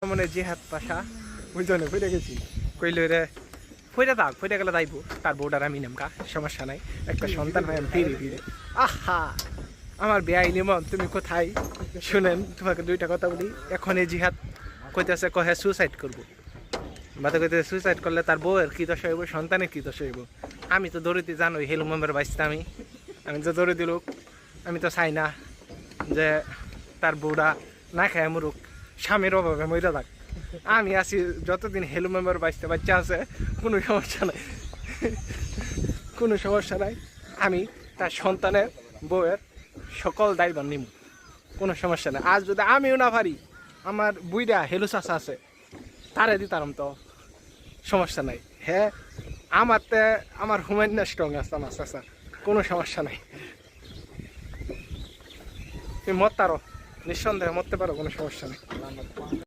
মনে জিহাদ পাশা বুঝলো ফিরে গেছি কইল রে ফইরা থাক ফইরা গেলে যাইবো তার বউটার আমি নামকা সমস্যা নাই একটা সন্তান হয় আমি ফিরে ফিরে আহা আমার বেআই নিমন তুমি কোথায় শুনেন তোমাকে দুইটা কথা বলি এখন এই জিহাদ কইতেছে কহে সুসাইড করবো মাথা কইতে সুসাইড করলে তার বউয়ের কী দশা হইব সন্তানের কী দশা হইব আমি তো দৌড়িতে জানোই হেলু মেম্বার বাইসতে আমি তো দৌড়ে দিলুক আমি তো চাই না যে তার বউরা না খায় মরুক স্বামীর অভাবে মরে থাক আমি আছি যতদিন হেলু মেম্বার বাইসতে বাচ্চা আছে কোনো সমস্যা নাই কোনো সমস্যা নাই আমি তার সন্তানের বউয়ের সকল দায়ভার নিব কোনো সমস্যা নেই আজ যদি আমিও না পারি আমার বুইরা হেলু চাষা আছে তারে দিতাম তো সমস্যা নাই হ্যাঁ আমার হুমায়ুন স্ট্রং আছে আমার চাষা কোনো সমস্যা নাই তুমি মরতে পারো নিঃসন্দেহে মরতে পারো কোনো সমস্যা নেই